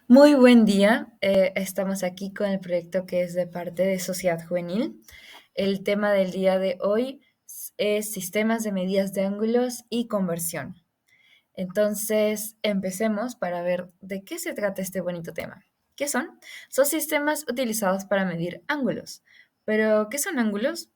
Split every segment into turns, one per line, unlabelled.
Muy buen día. Estamos aquí con el proyecto que es de parte de Sociedad Juvenil. El tema del día de hoy es sistemas de medidas de ángulos y conversión. Entonces, empecemos para ver de qué se trata este bonito tema. ¿Qué son? Son sistemas utilizados para medir ángulos. ¿Pero qué son ángulos?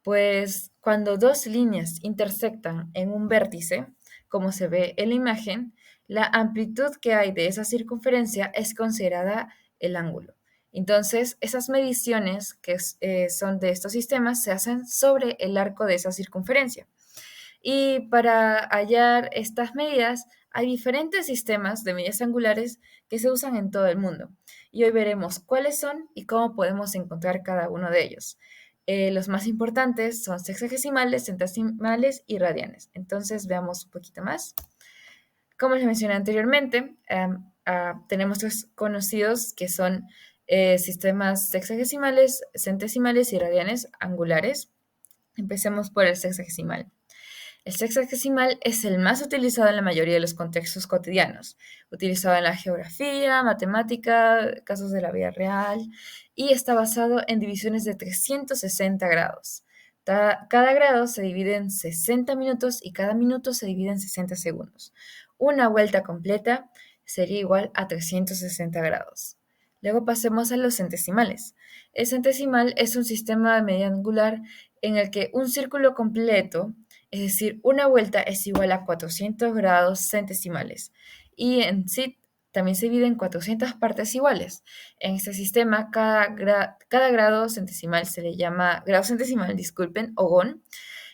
Pues cuando dos líneas intersectan en un vértice, como se ve en la imagen, la amplitud que hay de esa circunferencia es considerada el ángulo. Entonces, esas mediciones son de estos sistemas se hacen sobre el arco de esa circunferencia. Y para hallar estas medidas, hay diferentes sistemas de medidas angulares que se usan en todo el mundo. Y hoy veremos cuáles son y cómo podemos encontrar cada uno de ellos. Los más importantes son sexagesimales, centesimales y radianes. Entonces veamos un poquito más. Como les mencioné anteriormente, tenemos tres conocidos que son sistemas sexagesimales, centesimales y radianes angulares. Empecemos por el sexagesimal. El sexagesimal es el más utilizado en la mayoría de los contextos cotidianos, utilizado en la geografía, matemática, casos de la vida real, y está basado en divisiones de 360 grados. Cada grado se divide en 60 minutos y cada minuto se divide en 60 segundos. Una vuelta completa sería igual a 360 grados. Luego pasemos a los centesimales. El centesimal es un sistema de medida angular en el que un círculo completo, es decir, una vuelta es igual a 400 grados centesimales, y en sí también se divide en 400 partes iguales. En este sistema, cada grado centesimal se le llama, grado centesimal, disculpen, ogón,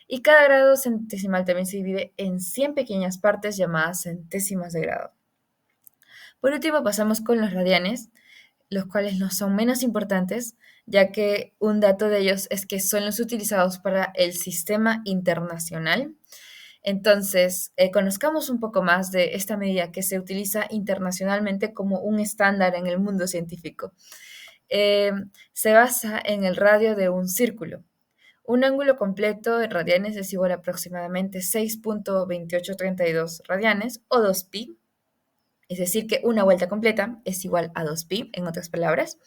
y cada grado centesimal también se divide en 100 pequeñas partes llamadas centésimas de grado. Por último, pasamos con los radianes, los cuales no son menos importantes, ya que un dato de ellos es que son los utilizados para el sistema internacional. Entonces, conozcamos un poco más de esta medida que se utiliza internacionalmente como un estándar en el mundo científico. Eh, Se basa en el radio de un círculo. Un ángulo completo en radianes es igual a aproximadamente 6.2832 radianes o 2pi, es decir, que una vuelta completa es igual a 2pi, en otras palabras.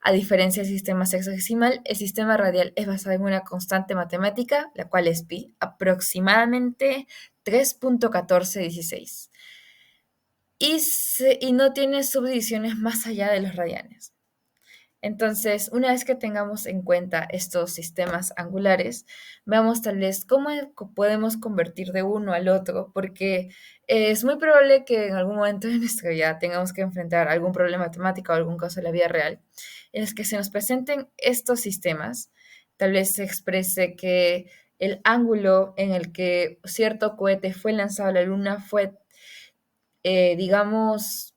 A diferencia del sistema sexagesimal, el sistema radial es basado en una constante matemática, la cual es pi, aproximadamente 3.1416. Y no tiene subdivisiones más allá de los radianes. Entonces, una vez que tengamos en cuenta estos sistemas angulares, veamos tal vez cómo podemos convertir de uno al otro, porque es muy probable que en algún momento de nuestra vida tengamos que enfrentar algún problema matemático o algún caso de la vida real, en el que se nos presenten estos sistemas. Tal vez se exprese que el ángulo en el que cierto cohete fue lanzado a la Luna fue, digamos,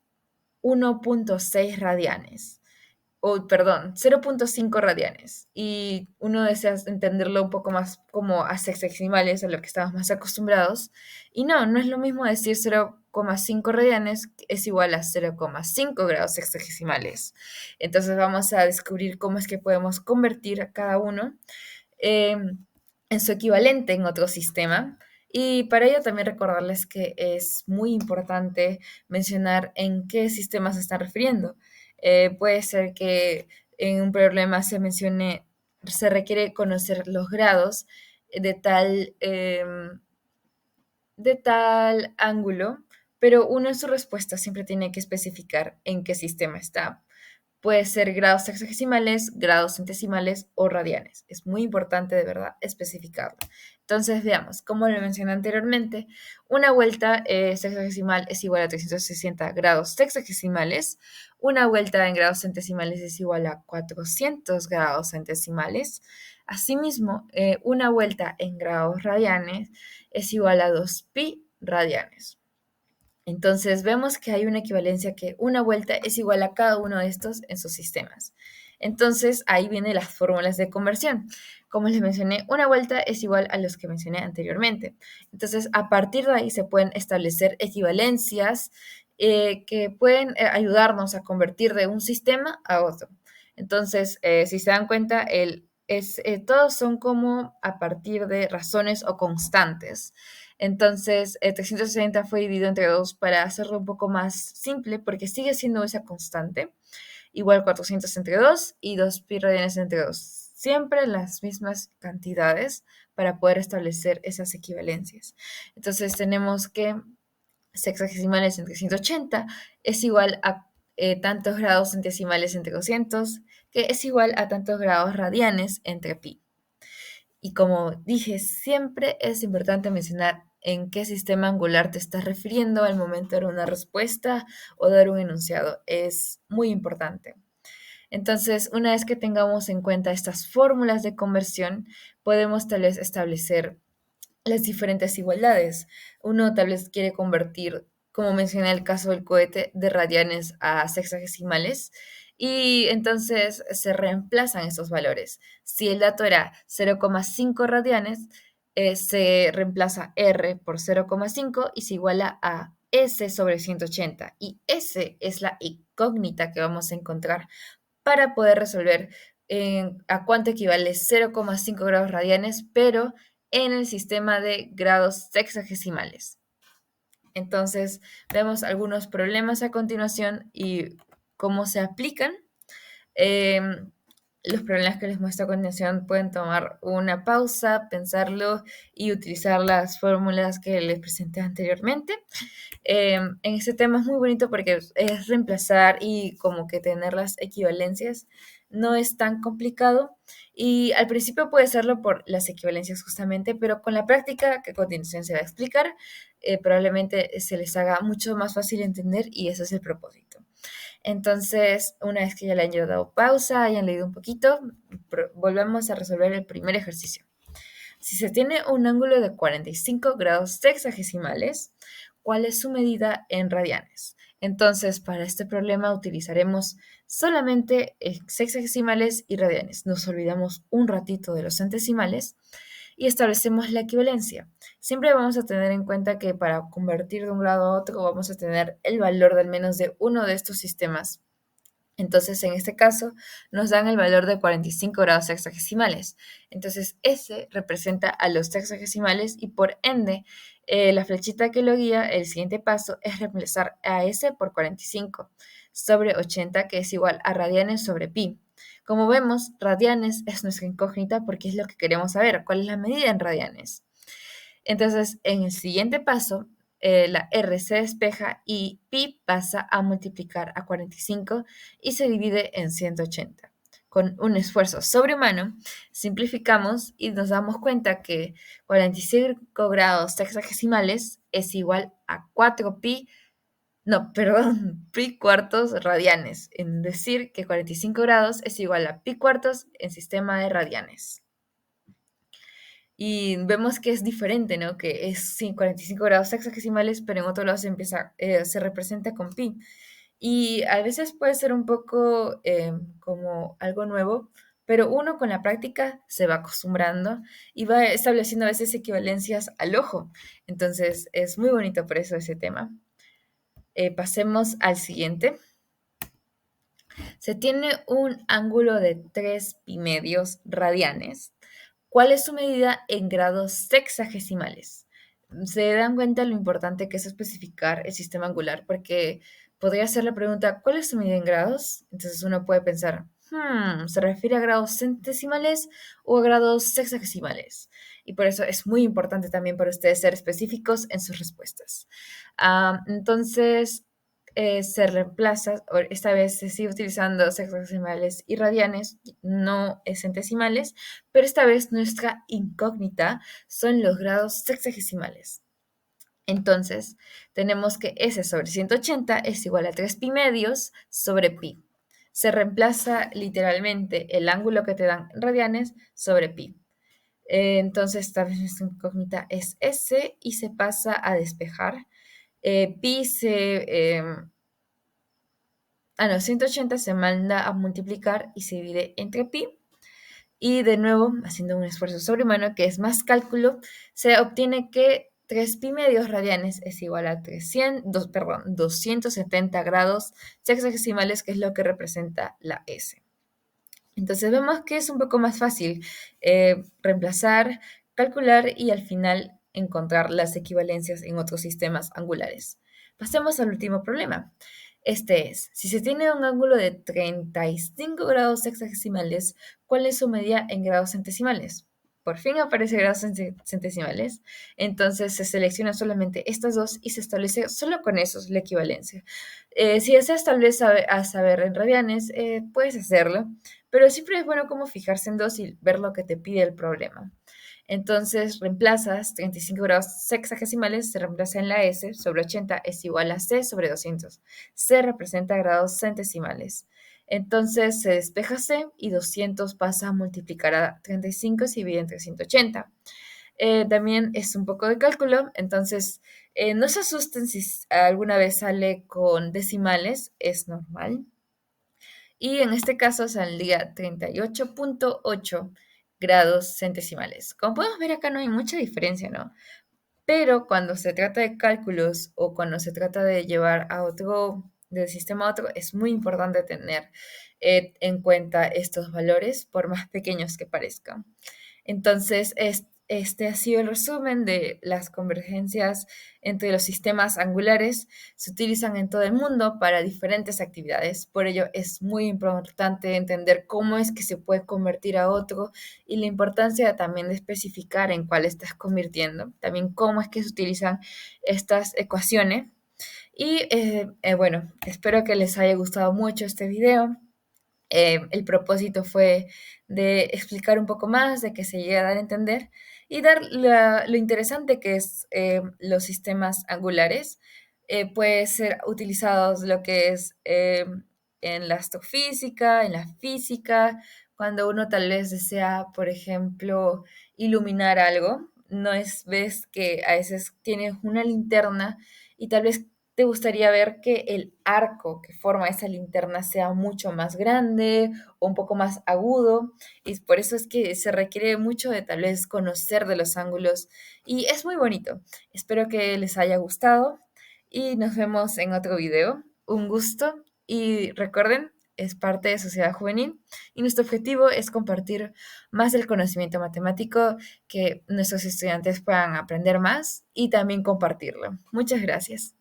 1.6 radianes o perdón, 0.5 radianes. Y uno desea entenderlo un poco más como a sexagesimales, a lo que estamos más acostumbrados. Y no es lo mismo decir 0,5 radianes es igual a 0,5 grados sexagesimales. Entonces vamos a descubrir cómo es que podemos convertir a cada uno eh, en su equivalente en otro sistema. Y para ello también recordarles que es muy importante mencionar en qué sistema se están refiriendo. Puede ser que en un problema se mencione, se requiere conocer los grados de tal ángulo, pero uno en su respuesta siempre tiene que especificar en qué sistema está. Puede ser grados sexagesimales, grados centesimales o radianes. Es muy importante de verdad especificarlo. Entonces veamos, como lo mencioné anteriormente, una vuelta sexagesimal es igual a 360 grados sexagesimales, una vuelta en grados centesimales es igual a 400 grados centesimales. Asimismo, una vuelta en grados radianes es igual a 2pi radianes. Entonces vemos que hay una equivalencia que una vuelta es igual a cada uno de estos en sus sistemas. Entonces ahí vienen las fórmulas de conversión. Como les mencioné, una vuelta es igual a los que mencioné anteriormente. Entonces a partir de ahí se pueden establecer equivalencias que pueden ayudarnos a convertir de un sistema a otro. Entonces, si se dan cuenta, todos son como a partir de razones o constantes. Entonces, 360 fue dividido entre 2 para hacerlo un poco más simple, porque sigue siendo esa constante. Igual 400 entre 2 y 2 pi radianes entre 2. Siempre las mismas cantidades para poder establecer esas equivalencias. Entonces, tenemos que sexagesimales entre 180 es igual a tantos grados centesimales entre 200, que es igual a tantos grados radianes entre pi. Y como dije, siempre es importante mencionar en qué sistema angular te estás refiriendo al momento de dar una respuesta o dar un enunciado. Es muy importante. Entonces, una vez que tengamos en cuenta estas fórmulas de conversión, podemos tal vez establecer las diferentes igualdades. Uno tal vez quiere convertir, como mencioné el caso del cohete, de radianes a sexagesimales y entonces se reemplazan esos valores. Si el dato era 0,5 radianes, se reemplaza R por 0,5 y se iguala a S sobre 180. Y S es la incógnita que vamos a encontrar para poder resolver a cuánto equivale 0,5 grados radianes, pero en el sistema de grados sexagesimales. Entonces, vemos algunos problemas a continuación y cómo se aplican. Los problemas que les muestro a continuación pueden tomar una pausa, pensarlo y utilizar las fórmulas que les presenté anteriormente. En este tema es muy bonito porque es reemplazar y como que tener las equivalencias no es tan complicado y al principio puede serlo por las equivalencias justamente, pero con la práctica que a continuación se va a explicar, probablemente se les haga mucho más fácil entender y ese es el propósito. Entonces, una vez que ya le hayan dado pausa, hayan leído un poquito, volvemos a resolver el primer ejercicio. Si se tiene un ángulo de 45 grados sexagesimales, ¿cuál es su medida en radianes? Entonces, para este problema utilizaremos solamente sexagesimales y radianes. Nos olvidamos un ratito de los centesimales y establecemos la equivalencia. Siempre vamos a tener en cuenta que para convertir de un grado a otro vamos a tener el valor de al menos de uno de estos sistemas. Entonces, en este caso, nos dan el valor de 45 grados sexagesimales. Entonces, S representa a los sexagesimales y por ende, la flechita que lo guía, el siguiente paso es reemplazar a S por 45 sobre 80, que es igual a radianes sobre pi. Como vemos, radianes es nuestra incógnita porque es lo que queremos saber, cuál es la medida en radianes. Entonces, en el siguiente paso, la R se despeja y pi pasa a multiplicar a 45 y se divide en 180. Con un esfuerzo sobrehumano, simplificamos y nos damos cuenta que 45 grados sexagesimales es igual a 4 pi, no, perdón, pi cuartos radianes, es decir, que 45 grados es igual a pi cuartos en sistema de radianes. Y vemos que es diferente, ¿no? Que es 45 grados sexagesimales, pero en otro lado se representa con pi. Y a veces puede ser un poco como algo nuevo, pero uno con la práctica se va acostumbrando y va estableciendo a veces equivalencias al ojo. Entonces es muy bonito por eso ese tema. Pasemos al siguiente. Se tiene un ángulo de 3 pi medios radianes. ¿Cuál es su medida en grados sexagesimales? Se dan cuenta lo importante que es especificar el sistema angular, porque podría ser la pregunta, ¿cuál es su medida en grados? Entonces uno puede pensar, ¿se refiere a grados centesimales o a grados sexagesimales? Y por eso es muy importante también para ustedes ser específicos en sus respuestas. Entonces, se reemplaza, esta vez se sigue utilizando sexagesimales y radianes, no centesimales, pero esta vez nuestra incógnita son los grados sexagesimales. Entonces, tenemos que S sobre 180 es igual a 3 pi medios sobre pi. Se reemplaza literalmente el ángulo que te dan radianes sobre pi. Entonces, esta vez nuestra incógnita es S y se pasa a despejar. Pi se... 180 se manda a multiplicar y se divide entre pi. Y de nuevo, haciendo un esfuerzo sobrehumano, que es más cálculo, se obtiene que 3 pi medios radianes es igual a 270 grados sexagesimales, que es lo que representa la S. Entonces vemos que es un poco más fácil reemplazar, calcular y al final encontrar las equivalencias en otros sistemas angulares. Pasemos al último problema. Este es, si se tiene un ángulo de 35 grados sexagesimales, ¿cuál es su medida en grados centesimales? Por fin aparece grados centesimales, entonces se selecciona solamente estas dos y se establece solo con esos la equivalencia. Si deseas tal vez saber en radianes, puedes hacerlo, pero siempre es bueno como fijarse en dos y ver lo que te pide el problema. Entonces reemplazas 35 grados sexagesimales, se reemplaza en la S sobre 80 es igual a C sobre 200. C representa grados centesimales. Entonces se despeja C y 200 pasa a multiplicar a 35 y se divide entre 180. También es un poco de cálculo, entonces no se asusten si alguna vez sale con decimales, es normal. Y en este caso saldría 38.8 grados centesimales. Como podemos ver acá no hay mucha diferencia, ¿no? Pero cuando se trata de cálculos o cuando se trata de llevar a otro, del sistema a otro, es muy importante tener en cuenta estos valores, por más pequeños que parezcan. Entonces, este ha sido el resumen de las convergencias entre los sistemas angulares. Se utilizan en todo el mundo para diferentes actividades. Por ello, es muy importante entender cómo es que se puede convertir a otro y la importancia también de especificar en cuál estás convirtiendo. También cómo es que se utilizan estas ecuaciones. Y bueno, espero que les haya gustado mucho este video. El propósito fue de explicar un poco más, de que se llegue a dar a entender y dar lo interesante que es los sistemas angulares. Puede ser utilizados lo que es en la astrofísica, en la física, cuando uno tal vez desea, por ejemplo, iluminar algo. No es, ves que a veces tienes una linterna y tal vez te gustaría ver que el arco que forma esa linterna sea mucho más grande o un poco más agudo, y por eso es que se requiere mucho de tal vez conocer de los ángulos y es muy bonito. Espero que les haya gustado y nos vemos en otro video. Un gusto y recuerden, es parte de Sociedad Juvenil y nuestro objetivo es compartir más del conocimiento matemático, que nuestros estudiantes puedan aprender más y también compartirlo. Muchas gracias.